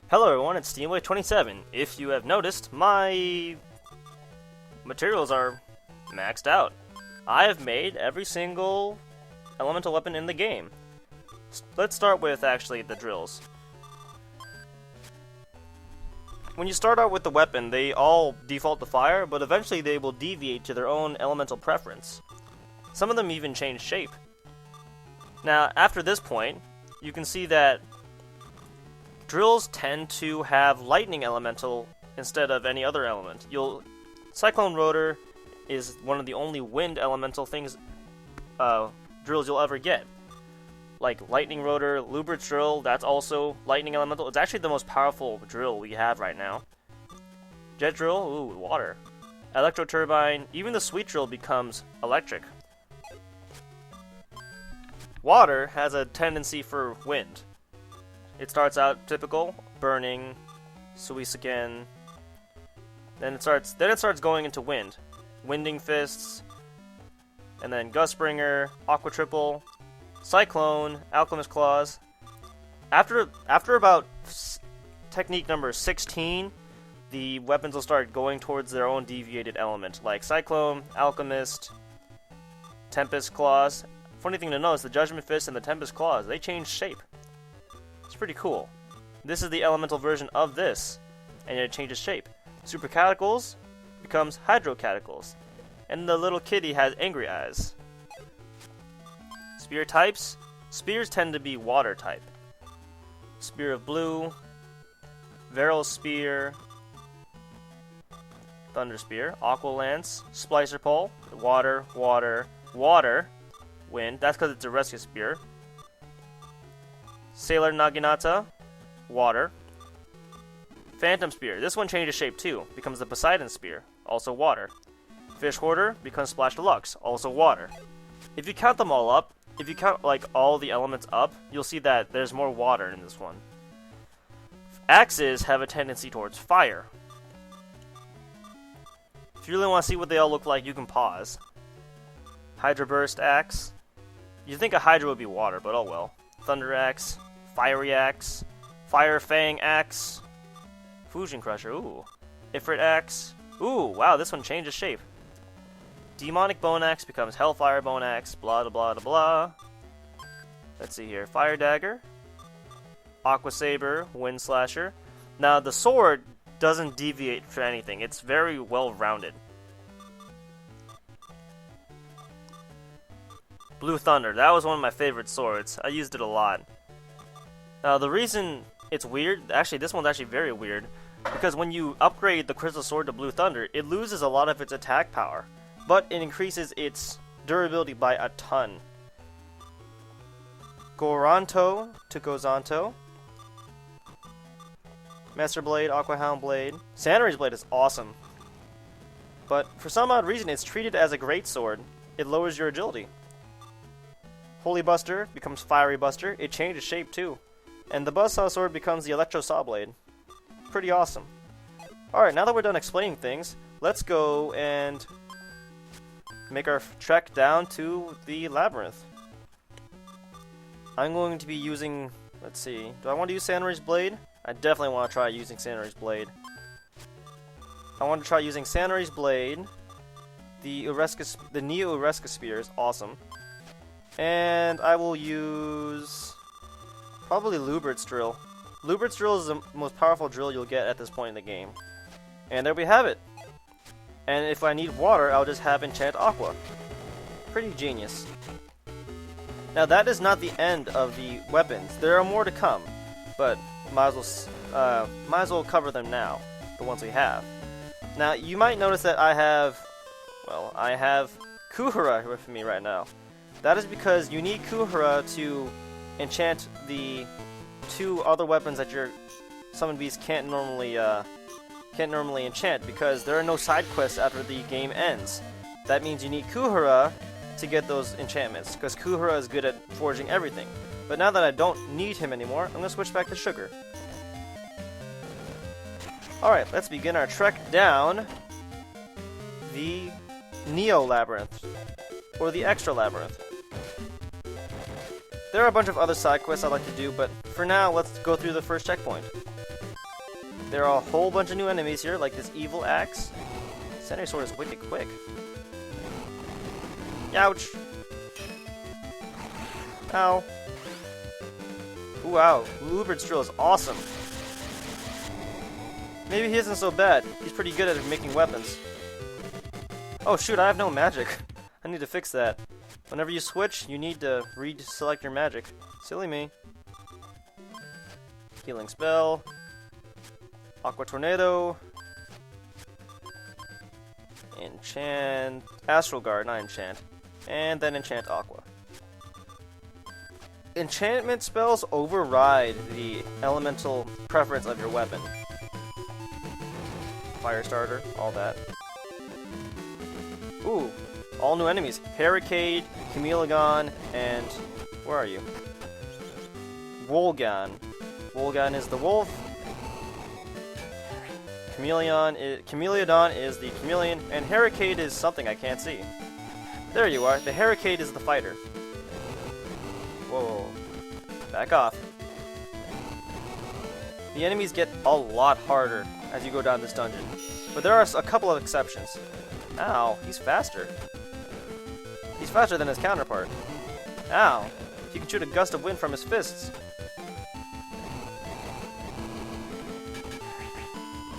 Hello everyone, it's Steamboy27. If you have noticed, my materials are maxed out. I have made every single elemental weapon in the game. Let's start with, actually, the drills. When you start out with the weapon, they all default to fire, but eventually they will deviate to their own elemental preference. Some of them even change shape. Now, after this point, you can see that drills tend to have lightning elemental instead of any other element. Cyclone Rotor is one of the only wind elemental things drills you'll ever get. Like Lightning Rotor, Lubert's drill, that's also lightning elemental. It's actually the most powerful drill we have right now. Jet drill, ooh, water. Electro turbine, even the sweet drill becomes electric. Water has a tendency for wind. It starts out typical, burning, Suisaken. Then it starts going into wind. Winding Fists, and then Gustbringer, Aqua Triple, Cyclone, Alchemist Claws. After about technique number 16, the weapons will start going towards their own deviated element, like Cyclone, Alchemist, Tempest Claws. Funny thing to note is the Judgment Fist and the Tempest Claws, they change shape. It's pretty cool. This is the elemental version of this, and it changes shape. Super Cataclysm becomes Hydro Cataclysm, and the little kitty has angry eyes. Spear types. Spears tend to be water type. Spear of Blue, Varel Spear, Thunder Spear, Aqua Lance, Splicer Pole, water, water, water, wind. That's because it's a rescue spear. Sailor Naginata, water. Phantom Spear. This one changes shape too. Becomes the Poseidon Spear, also water. Fish Hoarder becomes Splash Deluxe, also water. If you count them all up, if you count like all the elements up, you'll see that there's more water in this one. Axes have a tendency towards fire. If you really want to see what they all look like, you can pause. Hydra Burst Axe. You'd think a Hydra would be water, but oh well. Thunder Axe, Fiery Axe, Fire Fang Axe, Fusion Crusher, ooh. Ifrit Axe, ooh, wow, this one changes shape. Demonic Bone Axe becomes Hellfire Bone Axe, blah blah blah blah. Let's see here, Fire Dagger, Aqua Saber, Wind Slasher. Now the sword doesn't deviate for anything, it's very well rounded. Blue Thunder, that was one of my favorite swords. I used it a lot. Now the reason it's weird, actually this one's actually very weird, because when you upgrade the Crystal Sword to Blue Thunder, it loses a lot of its attack power, but it increases its durability by a ton. Goranto to Gozanto. Master Blade, Aqua Hound Blade. Santary's Blade is awesome, but for some odd reason it's treated as a great sword. It lowers your agility. Holy Buster becomes Fiery Buster. It changes shape too. And the Buzzsaw Sword becomes the Electro Saw Blade. Pretty awesome. Alright, now that we're done explaining things, let's go and make our trek down to the Labyrinth. I'm going to be using, let's see, do I want to use Santary's Blade? I definitely want to try using Santary's Blade. I want to try using Santary's Blade. The Neo Labyrinth Spear is awesome. And I will use probably Lubert's drill. Lubert's drill is the most powerful drill you'll get at this point in the game. And there we have it. And if I need water, I'll just have Enchant Aqua. Pretty genius. Now that is not the end of the weapons. There are more to come, but might as well cover them now, the ones we have. Now you might notice that I have Kuhara with me right now. That is because you need Kuhara to enchant the two other weapons that your Summon Beast can't normally enchant, because there are no side quests after the game ends. That means you need Kuhara to get those enchantments, because Kuhara is good at forging everything. But now that I don't need him anymore, I'm going to switch back to Sugar. Alright, let's begin our trek down the Neo Labyrinth, or the Extra Labyrinth. There are a bunch of other side quests I'd like to do, but for now, let's go through the first checkpoint. There are a whole bunch of new enemies here, like this evil axe. Samurai sword is wicked quick. Ouch! Ow. Ooh, wow. Lubert's drill is awesome. Maybe he isn't so bad. He's pretty good at making weapons. Oh shoot, I have no magic. I need to fix that. Whenever you switch, you need to reselect your magic. Silly me. Healing spell. Aqua Tornado. Enchant Astral Guard, not enchant. And then enchant Aqua. Enchantment spells override the elemental preference of your weapon. Fire starter, all that. Ooh, all new enemies. Harricade, Chameleon, and where are you? Wolgan. Wolgan is the wolf. Chameleon is the chameleon, and Harricade is something I can't see. There you are. The Harricade is the fighter. Whoa. Back off. The enemies get a lot harder as you go down this dungeon, but there are a couple of exceptions. Ow, he's faster. He's faster than his counterpart. Ow, he can shoot a gust of wind from his fists.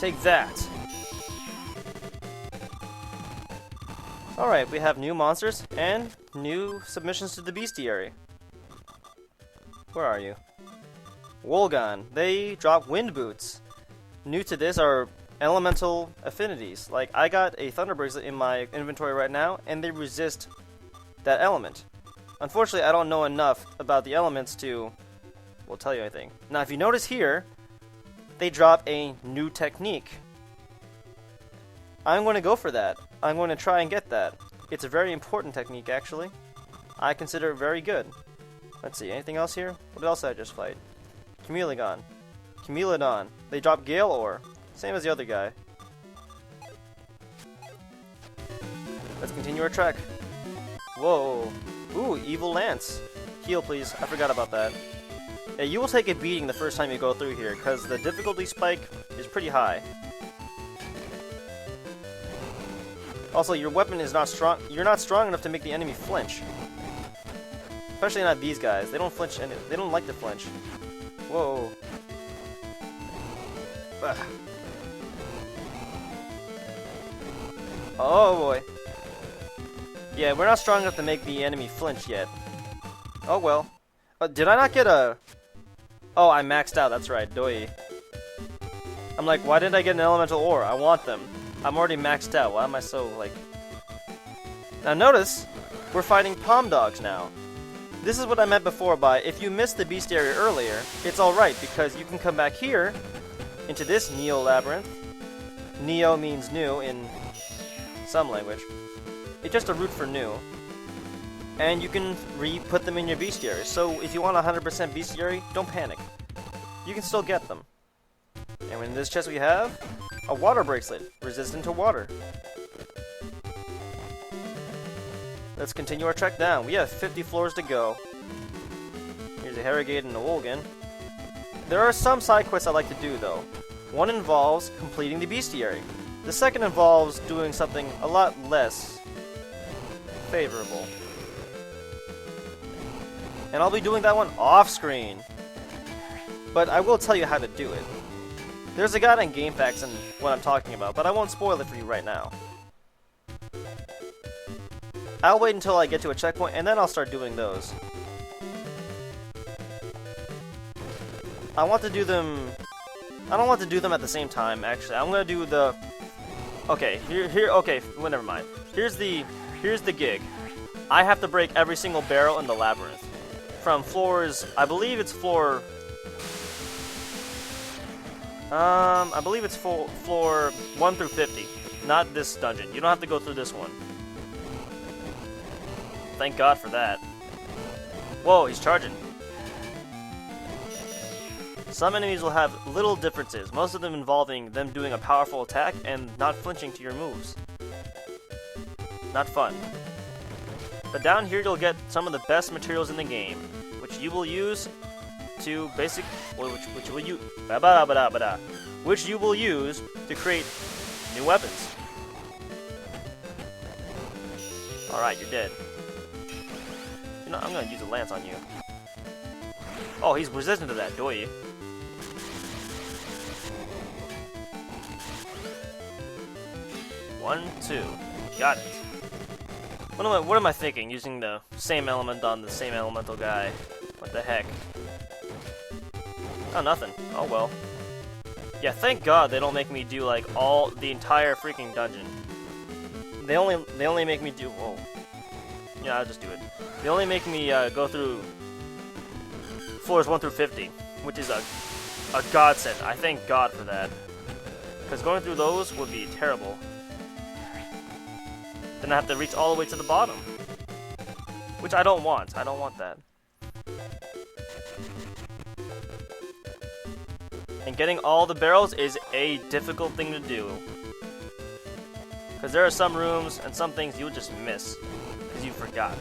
Take that. Alright, we have new monsters and new submissions to the bestiary. Where are you? Wolgan. They drop wind boots. New to this are elemental affinities. Like, I got a thunder bracelet in my inventory right now, and they resist that element. Unfortunately, I don't know enough about the elements to, well, tell you anything. Now, if you notice here, they drop a new technique. I'm going to go for that. I'm going to try and get that. It's a very important technique, actually. I consider it very good. Let's see, anything else here? What else did I just fight? Chameleon. Chameleon. They drop Gale Ore. Same as the other guy. Let's continue our trek. Whoa. Ooh, Evil Lance. Heal, please. I forgot about that. Yeah, you will take a beating the first time you go through here, because the difficulty spike is pretty high. Also, your weapon is not strong. You're not strong enough to make the enemy flinch. Especially not these guys. They don't flinch. They don't like to flinch. Whoa. Ugh. Oh boy. Yeah, we're not strong enough to make the enemy flinch yet. Oh well. Did I not get a... Oh, I maxed out. That's right. Doi. I'm like, why didn't I get an elemental ore? I want them. I'm already maxed out. Why am I so, like... Now notice, we're fighting palm dogs now. This is what I meant before by, if you missed the bestiary earlier, it's alright, because you can come back here, into this Neo Labyrinth. Neo means new in some language. It's just a root for new. And you can re-put them in your bestiary. So if you want 100% bestiary, don't panic. You can still get them. And in this chest we have a water bracelet, resistant to water. Let's continue our trek down. We have 50 floors to go. Here's a Harrogate and a Wolgan. There are some side quests I like to do, though. One involves completing the bestiary. The second involves doing something a lot less favorable. And I'll be doing that one off-screen. But I will tell you how to do it. There's a guide on GameFAQs and what I'm talking about, but I won't spoil it for you right now. I'll wait until I get to a checkpoint, and then I'll start doing those. I want to do them... I don't want to do them at the same time, actually. I'm gonna do the... Okay, okay, well, never mind. Here's the gig. I have to break every single barrel in the labyrinth. From floors... I believe it's floor... I believe it's floor 1 through 50. Not this dungeon. You don't have to go through this one. Thank God for that. Whoa, he's charging. Some enemies will have little differences, most of them involving them doing a powerful attack and not flinching to your moves. Not fun. But down here you'll get some of the best materials in the game, which you will use to which you will use to create new weapons. Alright, you're dead. You know, I'm gonna use a lance on you. Oh, he's resistant to that, doy. 1, 2. Got it. What am I thinking? Using the same element on the same elemental guy. What the heck? Oh, nothing. Oh well. Yeah, thank God they don't make me do like the entire freaking dungeon. They only make me do. Whoa. Yeah, I'll just do it. They only make me go through floors 1 through 50, which is a godsend. I thank God for that. Because going through those would be terrible. Then I have to reach all the way to the bottom. Which I don't want. I don't want that. And getting all the barrels is a difficult thing to do. Because there are some rooms and some things you'll just miss. Because you forgot.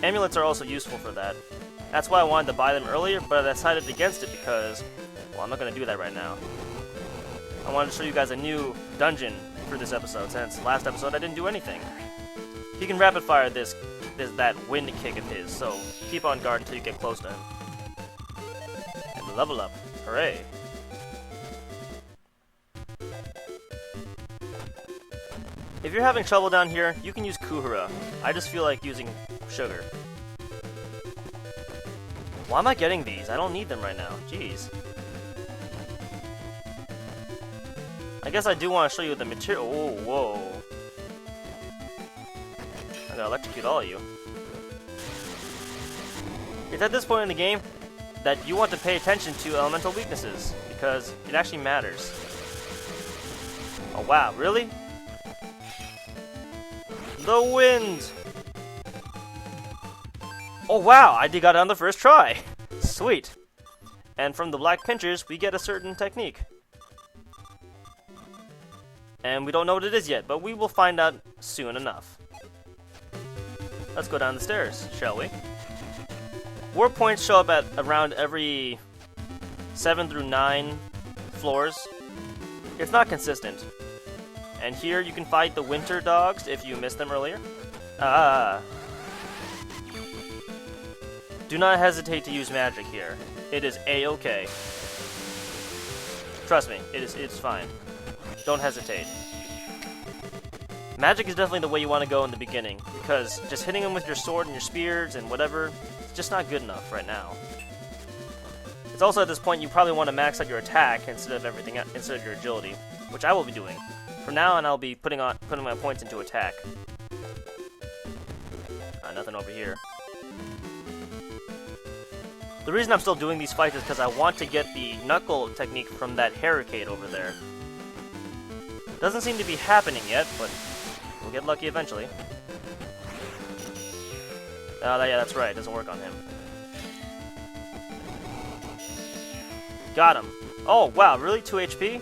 Amulets are also useful for that. That's why I wanted to buy them earlier, but I decided against it because, well, I'm not going to do that right now. I wanted to show you guys a new dungeon for this episode, since last episode I didn't do anything. He can rapid fire that wind kick of his, so keep on guard until you get close to him. And level up. Hooray. If you're having trouble down here, you can use Kuhura. I just feel like using sugar. Why am I getting these? I don't need them right now. Jeez. I guess I do want to show you the material. Oh, whoa. I'm gonna electrocute all of you. It's at this point in the game that you want to pay attention to elemental weaknesses, because it actually matters. Oh wow, really? The wind! Oh wow, I got it on the first try! Sweet! And from the black pinchers, we get a certain technique. And we don't know what it is yet, but we will find out soon enough. Let's go down the stairs, shall we? Warp points show up at around every 7 through 9 floors. It's not consistent. And here you can fight the winter dogs if you missed them earlier. Do not hesitate to use magic here. It is a-okay. Trust me, it's fine. Don't hesitate. Magic is definitely the way you want to go in the beginning, because just hitting them with your sword and your spears and whatever, it's just not good enough right now. It's also at this point you probably want to max out your attack instead of your agility, which I will be doing. From now on, I'll be putting my points into attack. Nothing over here. The reason I'm still doing these fights is because I want to get the knuckle technique from that Harricade over there. Doesn't seem to be happening yet, but we'll get lucky eventually. Yeah, that's right. It doesn't work on him. Got him. Oh, wow. Really? 2 HP?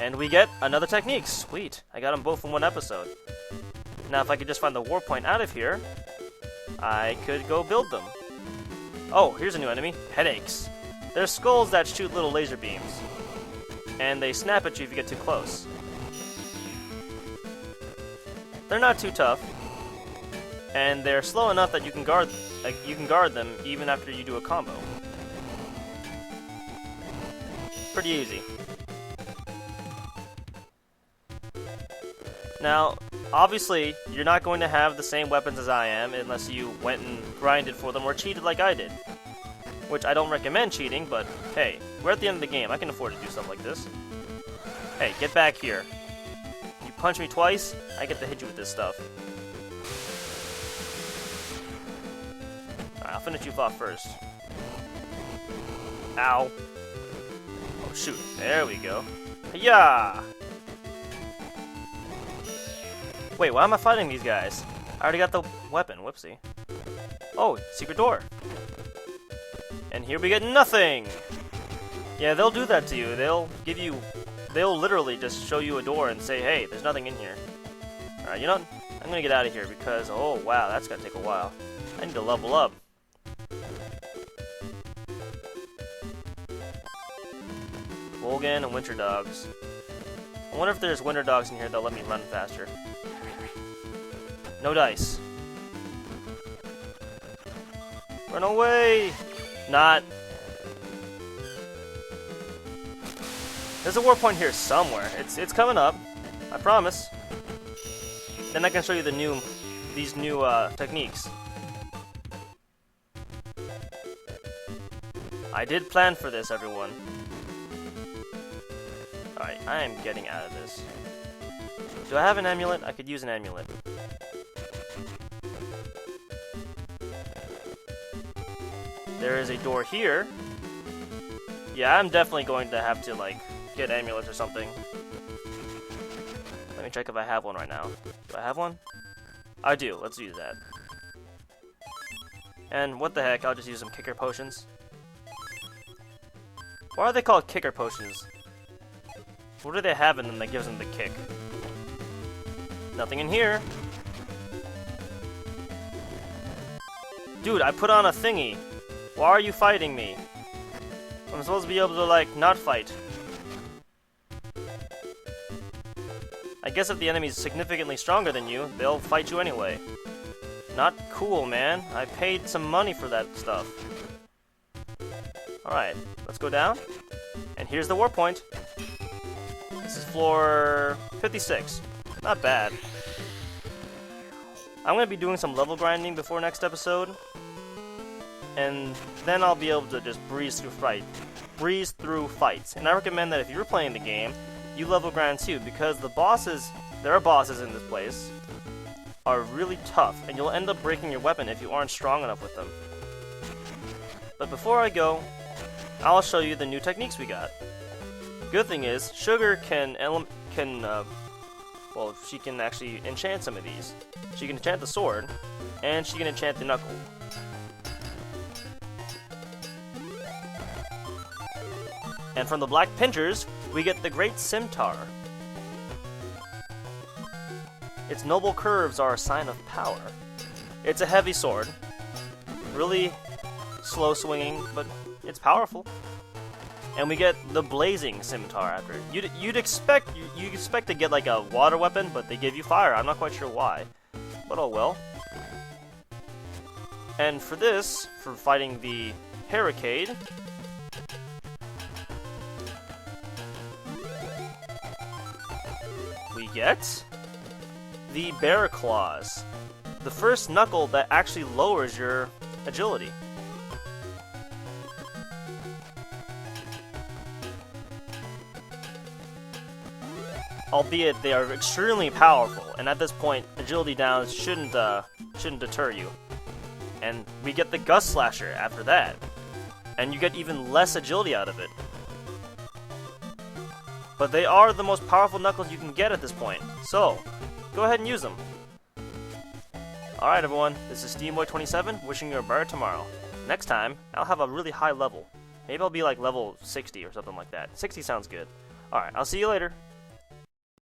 And we get another technique. Sweet. I got them both in one episode. Now, if I could just find the warp point out of here, I could go build them. Oh, here's a new enemy. Headaches. They're skulls that shoot little laser beams. And they snap at you if you get too close. They're not too tough. And they're slow enough that you can guard them even after you do a combo. Pretty easy. Now, obviously, you're not going to have the same weapons as I am unless you went and grinded for them or cheated like I did. Which I don't recommend cheating, but hey, we're at the end of the game. I can afford to do stuff like this. Hey, get back here. You punch me twice, I get to hit you with this stuff. Alright, I'll finish you off first. Ow. Oh, shoot. There we go. Yeah. Wait, why am I fighting these guys? I already got the weapon. Whoopsie. Oh, secret door. And here we get nothing! Yeah, they'll do that to you. They'll literally just show you a door and say, hey, there's nothing in here. Alright, you know what? I'm gonna get out of here because, oh wow, that's gonna take a while. I need to level up. Volgan and Winter Dogs. I wonder if there's Winter Dogs in here that'll let me run faster. No dice. Run away! Not. There's a war point here somewhere. It's coming up. I promise. Then I can show you these new techniques. I did plan for this, everyone. Alright, I am getting out of this. Do I have an amulet? I could use an amulet. There is a door here. Yeah, I'm definitely going to have to, like, get amulets or something. Let me check if I have one right now. Do I have one? I do. Let's use that. And what the heck, I'll just use some kicker potions. Why are they called kicker potions? What do they have in them that gives them the kick? Nothing in here. Dude, I put on a thingy. Why are you fighting me? I'm supposed to be able to, like, not fight. I guess if the enemy's significantly stronger than you, they'll fight you anyway. Not cool, man. I paid some money for that stuff. Alright, let's go down. And here's the war point. This is floor 56. Not bad. I'm going to be doing some level grinding before next episode. And then I'll be able to just breeze through fights. And I recommend that if you're playing the game, you level grind too, because the bosses, there are bosses in this place, are really tough, and you'll end up breaking your weapon if you aren't strong enough with them. But before I go, I'll show you the new techniques we got. Good thing is, Sugar well, she can actually enchant some of these. She can enchant the sword, and she can enchant the knuckle. And from the Black Pinchers, we get the Great Scimitar. Its noble curves are a sign of power. It's a heavy sword. Really slow swinging, but it's powerful. And we get the Blazing Scimitar after it. You'd expect to get like a water weapon, but they give you fire. I'm not quite sure why, but oh well. And for this, for fighting the Hurricane, we get the Bear Claws, the first knuckle that actually lowers your agility. Albeit they are extremely powerful, and at this point, agility down shouldn't deter you. And we get the Gust Slasher after that, and you get even less agility out of it. But they are the most powerful knuckles you can get at this point, so go ahead and use them. Alright everyone, this is SteamBoy27 wishing you a better tomorrow. Next time, I'll have a really high level. Maybe I'll be like level 60 or something like that. 60 sounds good. Alright, I'll see you later.